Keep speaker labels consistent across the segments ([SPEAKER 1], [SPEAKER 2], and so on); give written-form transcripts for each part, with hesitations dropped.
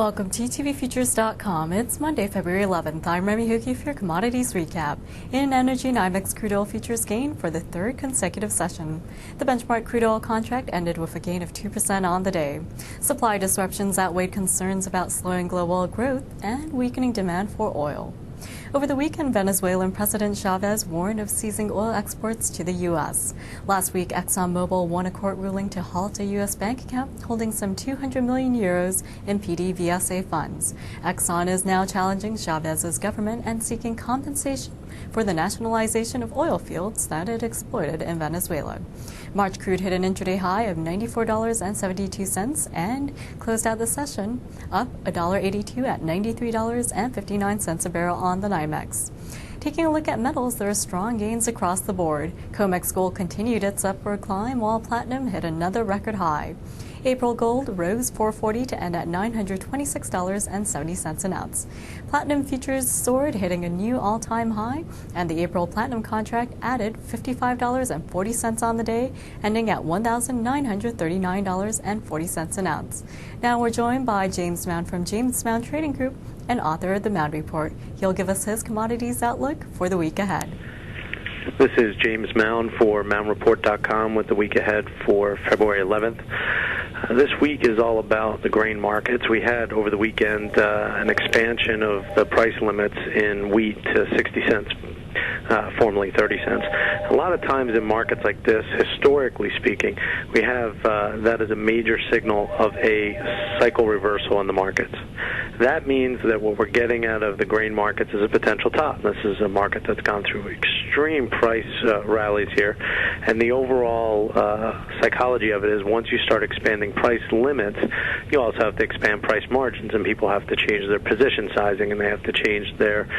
[SPEAKER 1] Welcome to etvFutures.com. It's Monday, February 11th. I'm Remy Huki for your Commodities Recap. In energy, NYMEX crude oil futures gained for the third consecutive session. The benchmark crude oil contract ended with a gain of 2% on the day. Supply disruptions outweighed concerns about slowing global growth and weakening demand for oil. Over the weekend, Venezuelan President Chavez warned of ceasing oil exports to the U.S. Last week, ExxonMobil won a court ruling to halt a U.S. bank account holding some 200 million euros in PDVSA funds. Exxon is now challenging Chavez's government and seeking compensation for the nationalization of oil fields that it exploited in Venezuela. March crude hit an intraday high of $94.72 and closed out the session up $1.82 at $93.59 a barrel on the NYMEX. Taking a look at metals, there are strong gains across the board. COMEX gold continued its upward climb while platinum hit another record high. April gold rose $4.40 to end at $926.70 an ounce. Platinum futures soared, hitting a new all-time high, and the April platinum contract added $55.40 on the day, ending at $1,939.40 an ounce. Now we're joined by James Mound from James Mound Trading Group and author of the Mound Report. He'll give us his commodities outlook for the week ahead.
[SPEAKER 2] This is James Mound for MoundReport.com with the week ahead for February 11th. This week is all about the grain markets. We had over the weekend an expansion of the price limits in wheat to 60 cents. Formerly 30 cents. A lot of times in markets like this, historically speaking, we have that as a major signal of a cycle reversal in the markets. That means that what we're getting out of the grain markets is a potential top. This is a market that's gone through extreme price rallies here, and the overall psychology of it is once you start expanding price limits, you also have to expand price margins, and people have to change their position sizing, and they have to change their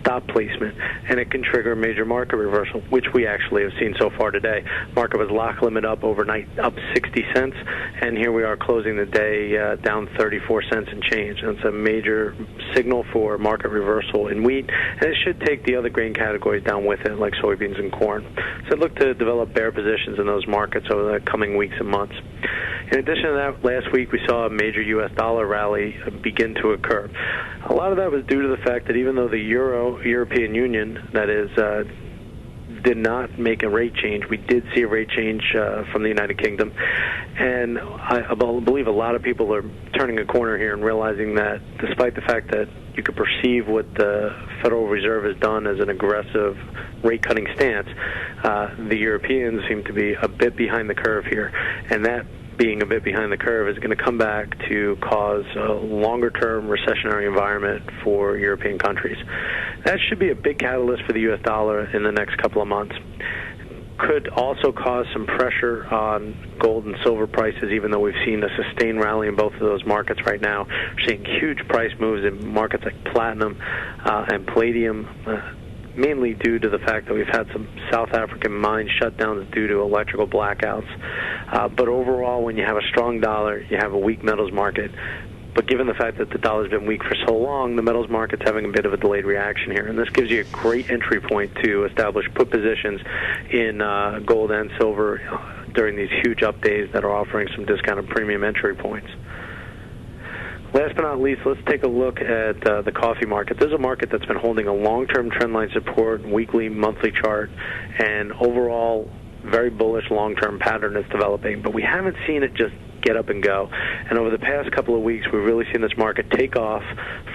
[SPEAKER 2] stop placement, and it can trigger a major market reversal, which we actually have seen so far today. Market was lock limit up overnight, up 60 cents, and here we are closing the day down 34 cents and change. And it's a major signal for market reversal in wheat, and it should take the other grain categories down with it, like soybeans and corn. So look to develop bear positions in those markets over the coming weeks and months. In addition to that, last week we saw a major U.S. dollar rally begin to occur. A lot of that was due to the fact that even though the European Union, that is, did not make a rate change, we did see a rate change from the United Kingdom. And I believe a lot of people are turning a corner here and realizing that despite the fact that you could perceive what the Federal Reserve has done as an aggressive rate-cutting stance, the Europeans seem to be a bit behind the curve here. And that being a bit behind the curve is going to come back to cause a longer-term recessionary environment for European countries. That should be a big catalyst for the U.S. dollar in the next couple of months. Could also cause some pressure on gold and silver prices, even though we've seen a sustained rally in both of those markets right now. We're seeing huge price moves in markets like platinum and palladium, mainly due to the fact that we've had some South African mine shutdowns due to electrical blackouts. But overall, when you have a strong dollar, you have a weak metals market. But given the fact that the dollar's been weak for so long, the metals market's having a bit of a delayed reaction here. And this gives you a great entry point to establish put positions in gold and silver during these huge up days that are offering some discounted premium entry points. Last but not least, let's take a look at the coffee market. This is a market that's been holding a long-term trendline support, weekly, monthly chart, and overall very bullish long-term pattern is developing. But we haven't seen it just get up and go. And over the past couple of weeks, we've really seen this market take off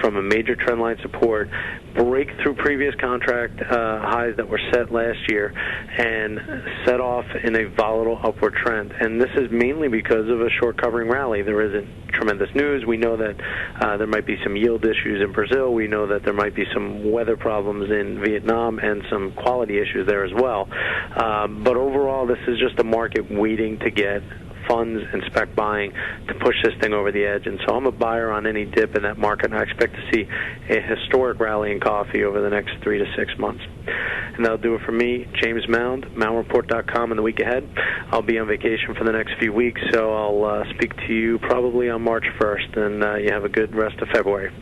[SPEAKER 2] from a major trendline support, break through previous contract highs that were set last year, and set off in a volatile upward trend. And this is mainly because of a short covering rally. There isn't tremendous news. We know that there might be some yield issues in Brazil. We know that there might be some weather problems in Vietnam and some quality issues there as well. But overall, this is just a market waiting to get funds and spec buying to push this thing over the edge. And so I'm a buyer on any dip in that market, and I expect to see a historic rally in coffee over the next 3 to 6 months. And that'll do it for me, James Mound, MoundReport.com in the week ahead. I'll be on vacation for the next few weeks, so I'll speak to you probably on March 1st, and you have a good rest of February.